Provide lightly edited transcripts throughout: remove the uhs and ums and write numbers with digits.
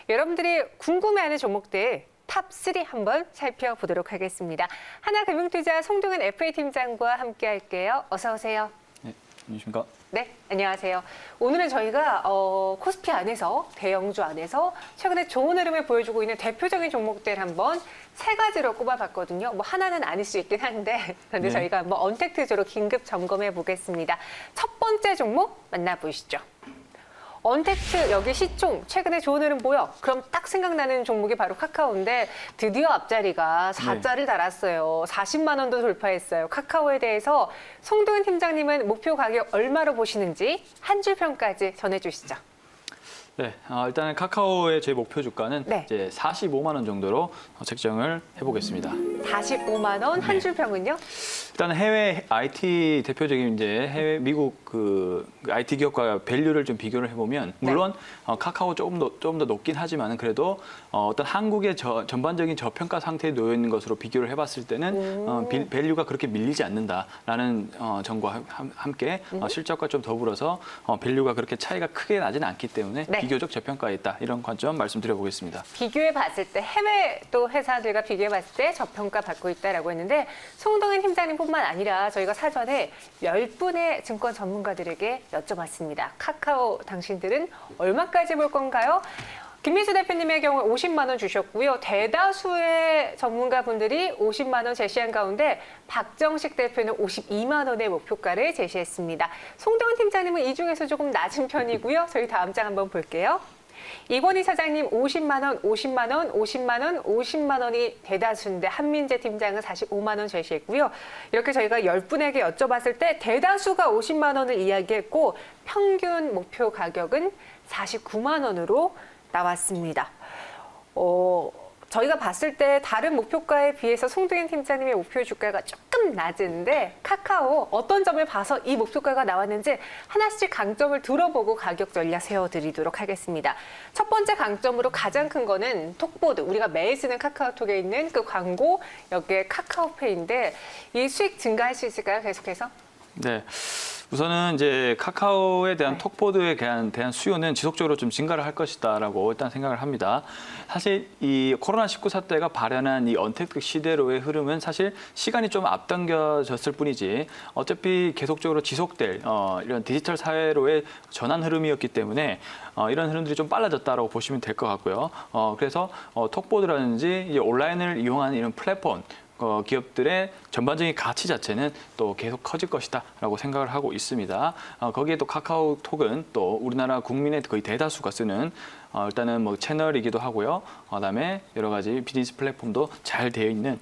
여러분들이 궁금해하는 종목들 탑3 한번 살펴보도록 하겠습니다. 하나금융투자 송동현 FA팀장과 함께 할게요. 어서 오세요. 네, 안녕하십니까? 네, 안녕하세요. 오늘은 저희가 코스피 안에서, 대형주 안에서 최근에 좋은 흐름을 보여주고 있는 대표적인 종목들 한번 세 가지로 꼽아봤거든요. 뭐 하나는 아닐 수 있긴 한데, 그런데 네. 저희가 뭐 언택트조로 긴급 점검해 보겠습니다. 첫 번째 종목 만나보시죠. 언택트 여기 시총 최근에 좋은 흐름 보여. 그럼 딱 생각나는 종목이 바로 카카오인데 드디어 앞자리가 4자를 달았어요. 40만 원도 돌파했어요. 카카오에 대해서 송동현 팀장님은 목표 가격 얼마로 보시는지 한 줄 평까지 전해주시죠. 네, 일단은 카카오의 제 목표 주가는 네. 이제 45만 원 정도로 책정을 해보겠습니다. 45만 원 한 줄 평은요? 일단 해외 IT 대표적인 이제 해외 미국 그 IT 기업과 밸류를 좀 비교를 해보면 물론 카카오 조금 더 높긴 하지만 그래도 어떤 한국의 전반적인 저평가 상태에 놓여 있는 것으로 비교를 해봤을 때는 밸류가 그렇게 밀리지 않는다라는 점과 함께 실적과 좀 더불어서 밸류가 그렇게 차이가 크게 나지는 않기 때문에 네. 비교적 저평가에 있다 이런 관점 말씀드려보겠습니다. 비교해 봤을 때 해외 또 회사들과 비교해 봤을 때 저평가 받고 있다라고 했는데 송동현 팀장님뿐만 아니라 저희가 사전에 10분의 증권 전문가들에게 여쭤봤습니다. 카카오 당신들은 얼마까지 볼 건가요? 김민수 대표님의 경우 50만 원 주셨고요. 대다수의 전문가분들이 50만 원 제시한 가운데 박정식 대표는 52만 원의 목표가를 제시했습니다. 송동현 팀장님은 이 중에서 조금 낮은 편이고요. 저희 다음 장 한번 볼게요. 이권희 사장님 50만 원, 50만 원, 50만 원, 50만 원이 대다수인데 한민재 팀장은 45만 원 제시했고요. 이렇게 저희가 10분에게 여쭤봤을 때 대다수가 50만 원을 이야기했고 평균 목표 가격은 49만 원으로 나왔습니다. 저희가 봤을 때 다른 목표가에 비해서 송동현 팀장님의 목표 주가가 조금 낮은데 카카오 어떤 점을 봐서 이 목표가가 나왔는지 하나씩 강점을 들어보고 가격 전략 세워드리도록 하겠습니다. 첫 번째 강점으로 가장 큰 거는 톡보드. 우리가 매일 쓰는 카카오톡에 있는 그 광고, 여기에 카카오페이인데 이 수익 증가할 수 있을까요? 계속해서? 네. 우선은 이제 카카오에 대한 톡보드에 대한 수요는 지속적으로 좀 증가를 할 것이다라고 일단 생각을 합니다. 사실 이 코로나19 사태가 발현한 이 언택트 시대로의 흐름은 사실 시간이 좀 앞당겨졌을 뿐이지 어차피 계속적으로 지속될 이런 디지털 사회로의 전환 흐름이었기 때문에 이런 흐름들이 좀 빨라졌다라고 보시면 될 것 같고요. 그래서 톡보드라든지 이제 온라인을 이용하는 이런 플랫폼 기업들의 전반적인 가치 자체는 또 계속 커질 것이다라고 생각을 하고 있습니다. 거기에 또 카카오톡은 또 우리나라 국민의 거의 대다수가 쓰는 일단은 뭐 채널이기도 하고요. 그다음에 여러 가지 비즈니스 플랫폼도 잘 되어 있는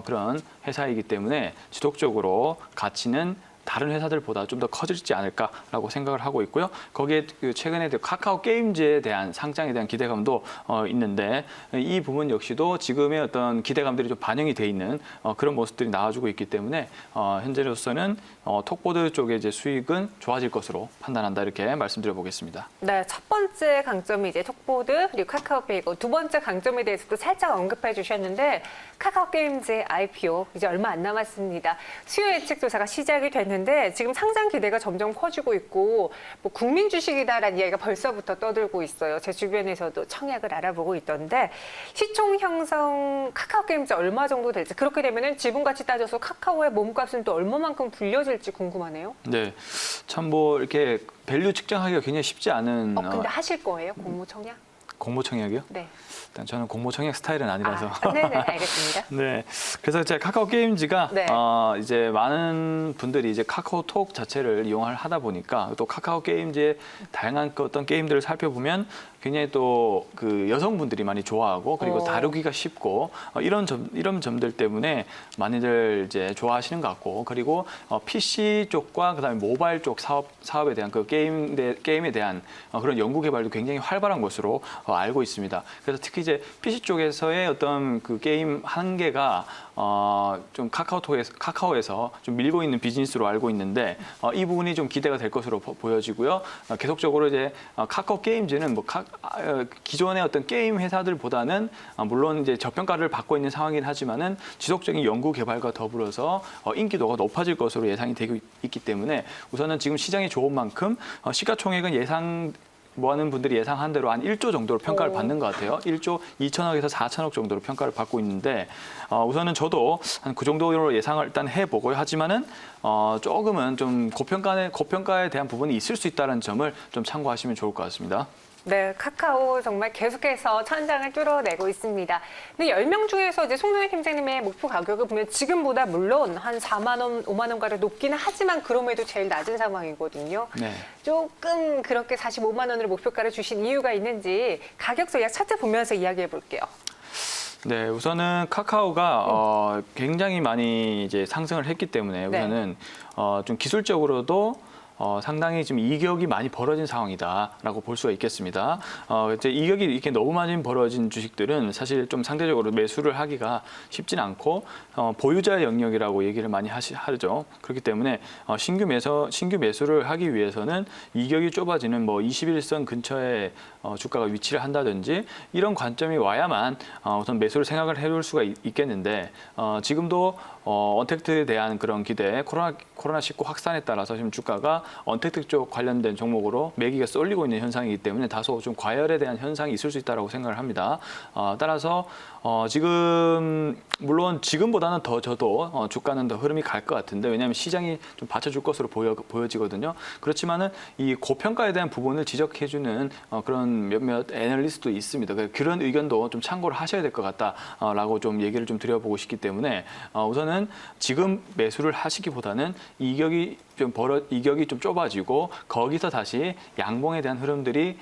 그런 회사이기 때문에 지속적으로 가치는 다른 회사들보다 좀 더 커질지 않을까라고 생각을 하고 있고요. 거기에 최근에 카카오 게임즈에 대한 상장에 대한 기대감도 있는데 이 부분 역시도 지금의 어떤 기대감들이 좀 반영이 돼 있는 그런 모습들이 나와주고 있기 때문에 현재로서는 톡보드 쪽의 이제 수익은 좋아질 것으로 판단한다 이렇게 말씀드려 보겠습니다. 네, 첫 번째 강점이 이제 톡보드 그리고 카카오페이고 두 번째 강점에 대해서도 살짝 언급해 주셨는데 카카오 게임즈의 IPO 이제 얼마 안 남았습니다. 수요 예측 조사가 시작이 됐는데 지금 상장 기대가 점점 커지고 있고 뭐 국민 주식이다라는 이야기가 벌써부터 떠들고 있어요. 제 주변에서도 청약을 알아보고 있던데 시총 형성 카카오 게임즈 얼마 정도 될지 그렇게 되면은 지분 가치 따져서 카카오의 몸값은 또 얼마만큼 불려질지 궁금하네요. 네, 참 뭐 이렇게 밸류 측정하기가 굉장히 쉽지 않은. 근데 하실 거예요 공모 청약? 공모 청약이요? 네. 일단 저는 공모 청약 스타일은 아니라서. 네네, 알겠습니다. 네, 그래서 제가 카카오 게임즈가 네. 이제 많은 분들이 이제 카카오톡 자체를 이용을 하다 보니까 또 카카오 게임즈의 다양한 어떤 게임들을 살펴보면 굉장히 또 그 여성분들이 많이 좋아하고 그리고 다루기가 쉽고 이런 점들 때문에 많이들 이제 좋아하시는 것 같고 그리고 PC 쪽과 그다음에 모바일 쪽 사업에 대한 그 게임에 대한 그런 연구 개발도 굉장히 활발한 것으로 알고 있습니다. 그래서 특히 이제 PC 쪽에서의 어떤 그 게임 한계가 좀 카카오에서 좀 밀고 있는 비즈니스로 알고 있는데 이 부분이 좀 기대가 될 것으로 보여지고요. 계속적으로 이제 카카오 게임즈는 뭐 기존의 어떤 게임 회사들보다는 물론 이제 저평가를 받고 있는 상황이긴 하지만은 지속적인 연구 개발과 더불어서 인기도가 높아질 것으로 예상이 되고 있기 때문에 우선은 지금 시장이 좋은 만큼 시가총액은 많은 분들이 예상한 대로 한 1조 정도로 평가를 받는 것 같아요. 1조 2천억에서 4천억 정도로 평가를 받고 있는데 우선은 저도 한 그 정도로 예상을 일단 해보고요. 하지만은 조금은 좀 고평가에 대한 부분이 있을 수 있다는 점을 좀 참고하시면 좋을 것 같습니다. 네, 카카오 정말 계속해서 천장을 뚫어내고 있습니다. 근데 10명 중에서 이제 송도현 팀장님의 목표 가격을 보면 지금보다 물론 한 4만 원, 5만 원가량 높기는 하지만 그럼에도 제일 낮은 상황이거든요. 네. 조금 그렇게 45만 원으로 목표가를 주신 이유가 있는지 가격 전략 차트 보면서 이야기해 볼게요. 네, 우선은 카카오가 굉장히 많이 이제 상승을 했기 때문에 우선은 좀 기술적으로도 상당히 지금 이격이 많이 벌어진 상황이다라고 볼 수가 있겠습니다. 이제 이격이 이렇게 너무 많이 벌어진 주식들은 사실 좀 상대적으로 매수를 하기가 쉽진 않고 보유자 영역이라고 얘기를 많이 하죠. 그렇기 때문에 신규 매수를 하기 위해서는 이격이 좁아지는 뭐 21선 근처에 주가가 위치를 한다든지 이런 관점이 와야만 우선 매수를 생각을 해볼 수가 있겠는데 지금도 언택트에 대한 그런 기대, 코로나19 확산에 따라서 지금 주가가 언택트 쪽 관련된 종목으로 매기가 쏠리고 있는 현상이기 때문에 다소 좀 과열에 대한 현상이 있을 수 있다고 생각을 합니다. 따라서 지금 물론 지금보다는 더 저도 주가는 더 흐름이 갈 것 같은데 왜냐하면 시장이 좀 받쳐줄 것으로 보여지거든요. 그렇지만은 이 고평가에 대한 부분을 지적해주는 그런 몇몇 애널리스트도 있습니다. 그런 의견도 좀 참고를 하셔야 될 것 같다라고 좀 얘기를 좀 드려보고 싶기 때문에 우선은 지금 매수를 하시기보다는 이격이 좀 좁아지고 거기서 다시 양봉에 대한 흐름들이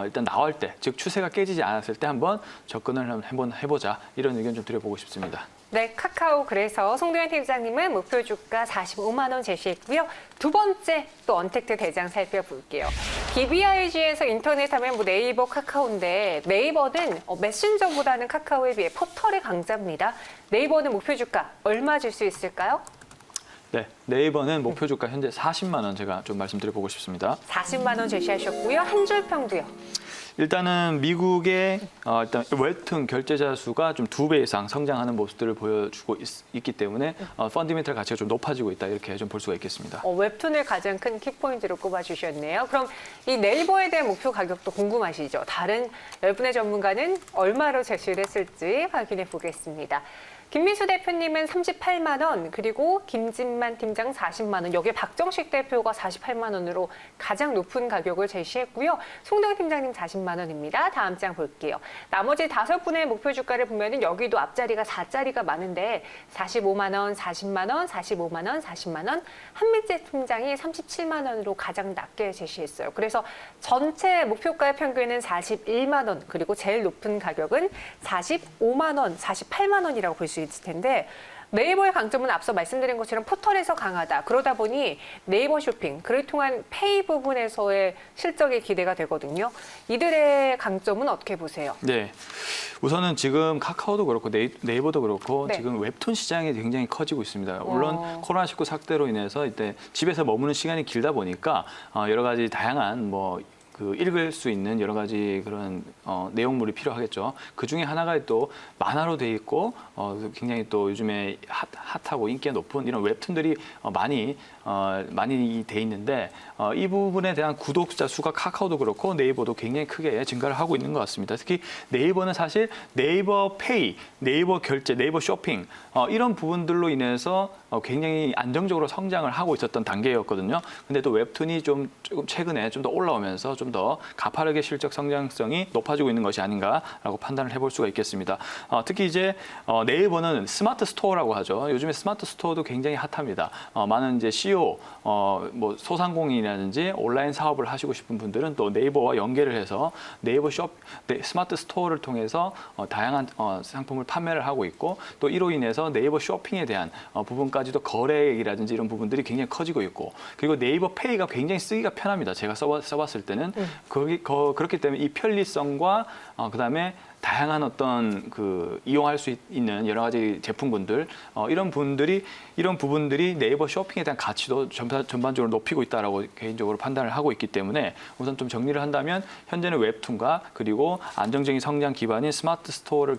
일단 나올 때, 즉 추세가 깨지지 않았을 때 한번 접근을 한번 해보자 이런 의견 좀 드려보고 싶습니다. 네, 카카오 그래서 송도현 팀장님은 목표 주가 45만 원 제시했고요. 두 번째 또 언택트 대장 살펴볼게요. BBIG에서 인터넷 하면 뭐 네이버, 카카오인데 네이버는 메신저보다는 카카오에 비해 포털의 강자입니다. 네이버는 목표 주가 얼마 줄 수 있을까요? 네, 네이버는 목표 주가 현재 40만 원 제가 좀 말씀드려보고 싶습니다. 40만 원 제시하셨고요. 한 줄 평도요. 일단은 미국의 일단 웹툰 결제자 수가 좀 2배 이상 성장하는 모습들을 보여주고 있기 때문에 펀디멘탈 가치가 좀 높아지고 있다 이렇게 좀 볼 수가 있겠습니다. 웹툰을 가장 큰 키포인트로 꼽아주셨네요. 그럼 이 네이버에 대한 목표 가격도 궁금하시죠? 다른 10분의 전문가는 얼마로 제시를 했을지 확인해 보겠습니다. 김민수 대표님은 38만 원, 그리고 김진만 팀장 40만 원, 여기에 박정식 대표가 48만 원으로 가장 높은 가격을 제시했고요. 송도현 팀장님 40만 원입니다. 다음 장 볼게요. 나머지 5분의 목표 주가를 보면은 여기도 앞자리가 4자리가 많은데 45만 원, 40만 원, 45만 원, 40만 원, 한민재 팀장이 37만 원으로 가장 낮게 제시했어요. 그래서 전체 목표가의 평균은 41만 원, 그리고 제일 높은 가격은 45만 원, 48만 원이라고 볼 수 있을 텐데 네이버의 강점은 앞서 말씀드린 것처럼 포털에서 강하다. 그러다 보니 네이버 쇼핑, 그를 통한 페이 부분에서의 실적이 기대가 되거든요. 이들의 강점은 어떻게 보세요? 네, 우선은 지금 카카오도 그렇고 네이버도 그렇고 지금 웹툰 시장이 굉장히 커지고 있습니다. 물론 코로나19 사태로 인해서 이때 집에서 머무는 시간이 길다 보니까 여러 가지 다양한 읽을 수 있는 여러 가지 그런 내용물이 필요하겠죠. 그 중에 하나가 또 만화로 돼 있고 굉장히 또 요즘에 핫하고 인기가 높은 이런 웹툰들이 많이 돼 있는데 이 부분에 대한 구독자 수가 카카오도 그렇고 네이버도 굉장히 크게 증가를 하고 있는 것 같습니다. 특히 네이버는 사실 네이버 페이, 네이버 결제, 네이버 쇼핑 이런 부분들로 인해서 굉장히 안정적으로 성장을 하고 있었던 단계였거든요. 근데 또 웹툰이 조금 최근에 좀 더 올라오면서 좀 더 가파르게 실적 성장성이 높아지고 있는 것이 아닌가라고 판단을 해볼 수가 있겠습니다. 특히 이제 네이버는 스마트 스토어라고 하죠. 요즘에 스마트 스토어도 굉장히 핫합니다. 많은 이제 CEO, 소상공인이라든지 온라인 사업을 하시고 싶은 분들은 또 네이버와 연계를 해서 스마트 스토어를 통해서 다양한 상품을 판매를 하고 있고 또 이로 인해서 네이버 쇼핑에 대한 부분까지도 거래액이라든지 이런 부분들이 굉장히 커지고 있고 그리고 네이버 페이가 굉장히 쓰기가 편합니다. 제가 써봤을 때는 그렇기 때문에 이 편리성과 그다음에 다양한 어떤 이용할 수 있는 여러 가지 제품군들 이런 부분들이 네이버 쇼핑에 대한 가치도 전반적으로 높이고 있다라고 개인적으로 판단을 하고 있기 때문에 우선 좀 정리를 한다면 현재는 웹툰과 그리고 안정적인 성장 기반인 스마트 스토어를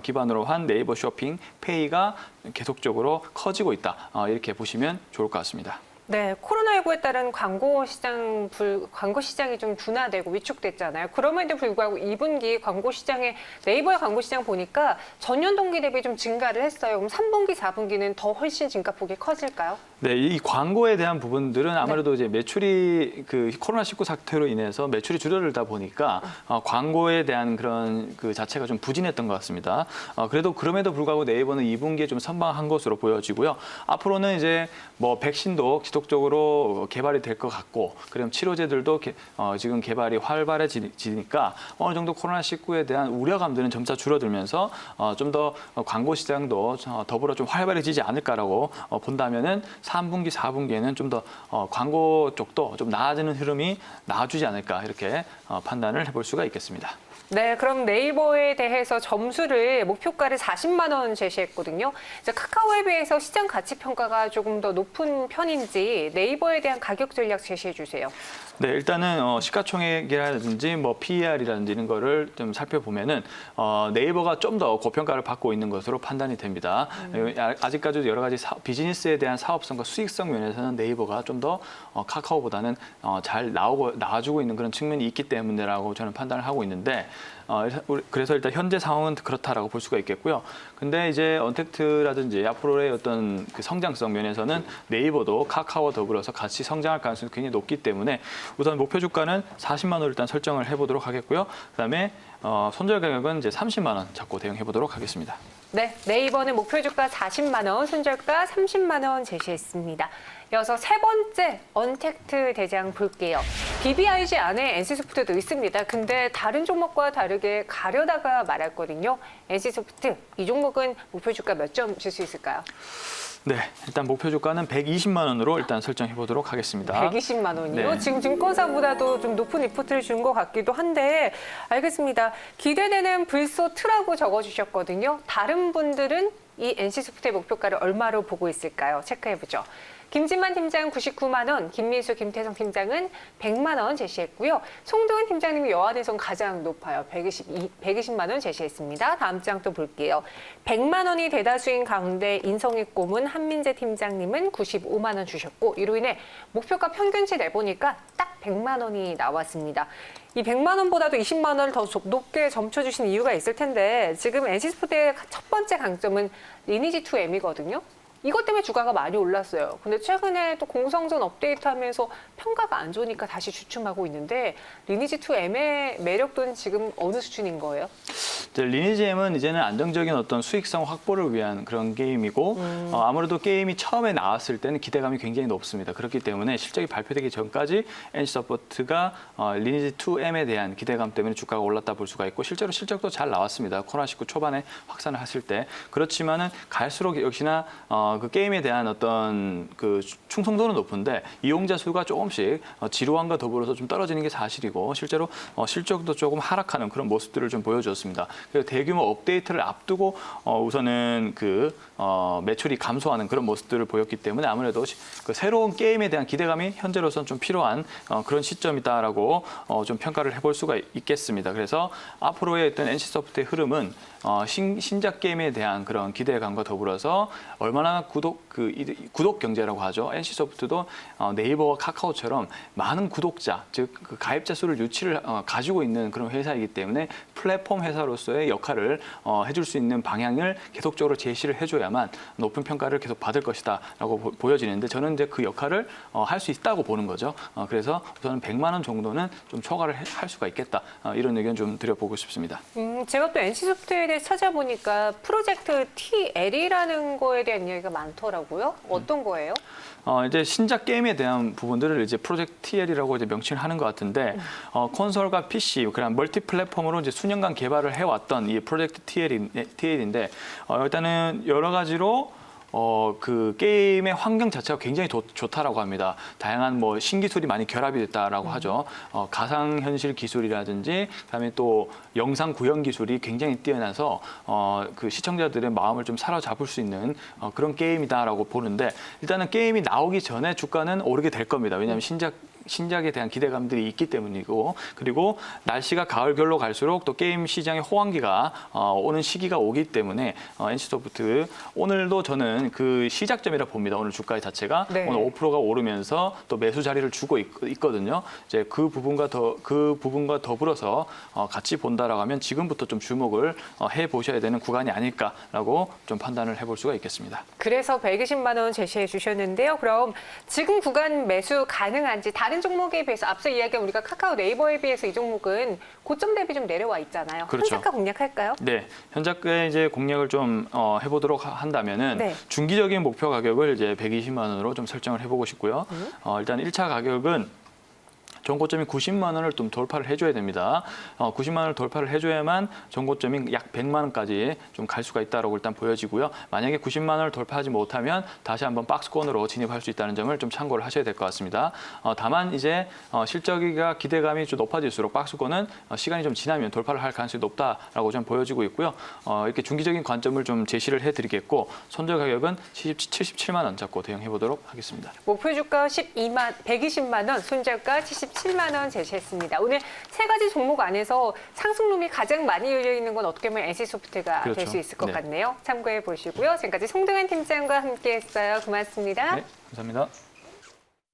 기반으로 한 네이버 쇼핑 페이가 계속적으로 커지고 있다 이렇게 보시면 좋을 것 같습니다. 네, 코로나19에 따른 광고 시장이 좀 둔화되고 위축됐잖아요. 그럼에도 불구하고 2분기 광고 시장에 네이버의 광고 시장 보니까 전년 동기 대비 좀 증가를 했어요. 그럼 3분기, 4분기는 더 훨씬 증가폭이 커질까요? 네, 이 광고에 대한 부분들은 아무래도 이제 매출이 그 코로나19 사태로 인해서 매출이 줄어들다 보니까 광고에 대한 그런 그 자체가 좀 부진했던 것 같습니다. 그래도 그럼에도 불구하고 네이버는 2분기에 좀 선방한 것으로 보여지고요. 앞으로는 이제 뭐 백신도 지속적으로 개발이 될 것 같고, 그럼 치료제들도 지금 개발이 활발해지니까 어느 정도 코로나19에 대한 우려감들은 점차 줄어들면서 좀 더 광고 시장도 더불어 좀 활발해지지 않을까라고 본다면은 3분기, 4분기에는 좀 더 광고 쪽도 좀 나아지는 흐름이 나아지지 않을까 이렇게 판단을 해볼 수가 있겠습니다. 네, 그럼 네이버에 대해서 점수를 목표가를 40만 원 제시했거든요. 이제 카카오에 비해서 시장 가치 평가가 조금 더 높은 편인지 네이버에 대한 가격 전략 제시해 주세요. 네, 일단은 시가총액이라든지 뭐 PER이라든지 이런 거를 좀 살펴보면은 네이버가 좀 더 고평가를 받고 있는 것으로 판단이 됩니다. 아직까지도 여러 가지 비즈니스에 대한 사업성과 수익성 면에서는 네이버가 좀 더 카카오보다는 잘 나와주고 있는 그런 측면이 있기 때문이라고 저는 판단을 하고 있는데, 그래서 일단 현재 상황은 그렇다라고 볼 수가 있겠고요. 근데 이제 언택트라든지 앞으로의 어떤 그 성장성 면에서는 네이버도 카카오와 더불어서 같이 성장할 가능성이 굉장히 높기 때문에 우선 목표 주가는 40만 원을 일단 설정을 해보도록 하겠고요. 그다음에 손절 가격은 이제 30만 원 잡고 대응해 보도록 하겠습니다. 네, 네이버는 목표 주가 40만 원, 손절가 30만 원 제시했습니다. 이어서 세 번째 언택트 대장 볼게요. BBIG 안에 NC소프트도 있습니다. 근데 다른 종목과 다르게 가려다가 말았거든요. NC소프트, 이 종목은 목표 주가 몇 점 줄 수 있을까요? 네, 일단 목표 주가는 120만 원으로 일단 설정해 보도록 하겠습니다. 120만 원이요? 네. 지금 증권사보다도 좀 높은 리포트를 준 것 같기도 한데 알겠습니다. 기대되는 불소트라고 적어주셨거든요. 다른 분들은 이 NC소프트의 목표가를 얼마로 보고 있을까요? 체크해보죠. 김진만 팀장 99만 원, 김민수, 김태성 팀장은 100만 원 제시했고요. 송도은 팀장님이 여안에선 가장 높아요. 120만 원 제시했습니다. 다음 장 또 볼게요. 100만 원이 대다수인 가운데 인성이 꼽은 한민재 팀장님은 95만 원 주셨고, 이로 인해 목표가 평균치 내보니까 딱 100만 원이 나왔습니다. 이 100만 원보다도 20만 원을 더 높게 점쳐주신 이유가 있을 텐데, 지금 NC소프트의 첫 번째 강점은 리니지2M이거든요. 이것 때문에 주가가 많이 올랐어요. 근데 최근에 또 공성전 업데이트하면서 평가가 안 좋으니까 다시 주춤하고 있는데, 리니지2M의 매력도는 지금 어느 수준인 거예요? 리니지 M은 이제는 안정적인 어떤 수익성 확보를 위한 그런 게임이고, 아무래도 게임이 처음에 나왔을 때는 기대감이 굉장히 높습니다. 그렇기 때문에 실적이 발표되기 전까지 NC소프트가 리니지2M에 대한 기대감 때문에 주가가 올랐다 볼 수가 있고, 실제로 실적도 잘 나왔습니다. 코로나19 초반에 확산을 했을 때. 그렇지만은 갈수록 역시나 그 게임에 대한 어떤 그 충성도는 높은데 이용자 수가 조금씩 지루함과 더불어서 좀 떨어지는 게 사실이고, 실제로 실적도 조금 하락하는 그런 모습들을 좀 보여줬습니다. 그래서 대규모 업데이트를 앞두고 우선은 그 매출이 감소하는 그런 모습들을 보였기 때문에 아무래도 그 새로운 게임에 대한 기대감이 현재로서는 좀 필요한 그런 시점이다라고 좀 평가를 해볼 수가 있겠습니다. 그래서 앞으로의 어떤 NC소프트의 흐름은 신작 게임에 대한 그런 기대감과 더불어서 얼마나 구독 경제라고 하죠. NC소프트도 네이버와 카카오처럼 많은 구독자, 즉 그 가입자 수를 유치를 가지고 있는 그런 회사이기 때문에 플랫폼 회사로서의 역할을 해줄 수 있는 방향을 계속적으로 제시를 해줘야만 높은 평가를 계속 받을 것이다라고 보여지는데, 저는 이제 그 역할을 할 수 있다고 보는 거죠. 그래서 우선은 100만 원 정도는 좀 초과를 할 수가 있겠다, 이런 의견 좀 드려보고 싶습니다. 제가 또 NC소프트에 대해 찾아보니까 프로젝트 TL이라는 거에 대한 이야기가 많더라고요. 어떤 거예요? 이제 신작 게임에 대한 부분들을 이제 프로젝트 TL이라고 이제 명칭을 하는 것 같은데, 콘솔과 PC, 그런 멀티 플랫폼으로 이제 수년간 개발을 해왔던 이 프로젝트 TL인데, 일단은 여러 가지로 그 게임의 환경 자체가 굉장히 좋다라고 합니다. 다양한 뭐 신기술이 많이 결합이 됐다라고 하죠. 가상현실 기술이라든지, 그다음에 또 영상 구현 기술이 굉장히 뛰어나서 그 시청자들의 마음을 좀 사로잡을 수 있는 그런 게임이다라고 보는데, 일단은 게임이 나오기 전에 주가는 오르게 될 겁니다. 왜냐하면 신작 신작에 대한 기대감들이 있기 때문이고 그리고 날씨가 가을 겨울로 갈수록 또 게임 시장의 호황기가 오는 시기가 오기 때문에 NC소프트 오늘도 저는 그 시작점이라 봅니다. 오늘 주가 자체가 네. 오늘 5%가 오르면서 또 매수 자리를 주고 있거든요. 이제 그 부분과 더불어서 같이 본다라고 하면 지금부터 좀 주목을 해 보셔야 되는 구간이 아닐까라고 좀 판단을 해볼 수가 있겠습니다. 그래서 120만 원 제시해 주셨는데요. 그럼 지금 구간 매수 가능한지 다른 종목에 비해서 앞서 이야기한 우리가 카카오 네이버에 비해서 이 종목은 고점 대비 좀 내려와 있잖아요. 그렇죠. 현재가 공략할까요? 네, 현재가의 이제 공략을 좀 해보도록 한다면은 네. 중기적인 목표 가격을 이제 120만 원으로 좀 설정을 해보고 싶고요. 일단 1차 가격은 전고점이 90만 원을 좀 돌파를 해줘야 됩니다. 90만 원을 돌파를 해줘야만 전고점이 약 100만 원까지 좀 갈 수가 있다라고 일단 보여지고요. 만약에 90만 원을 돌파하지 못하면 다시 한번 박스권으로 진입할 수 있다는 점을 좀 참고를 하셔야 될 것 같습니다. 다만 이제 실적이가 기대감이 좀 높아질수록 박스권은 시간이 좀 지나면 돌파를 할 가능성이 높다라고 좀 보여지고 있고요. 이렇게 중기적인 관점을 좀 제시를 해드리겠고 손절 가격은 77만 원 잡고 대응해 보도록 하겠습니다. 목표 주가 120만 원, 손절가 77만 원 제시했습니다. 오늘 세 가지 종목 안에서 상승룸이 가장 많이 열려 있는 건 어떻게 보면 NC소프트가 그렇죠. 될 수 있을 것 네. 같네요. 참고해 보시고요. 지금까지 송등한 팀장과 함께했어요. 고맙습니다. 네, 감사합니다.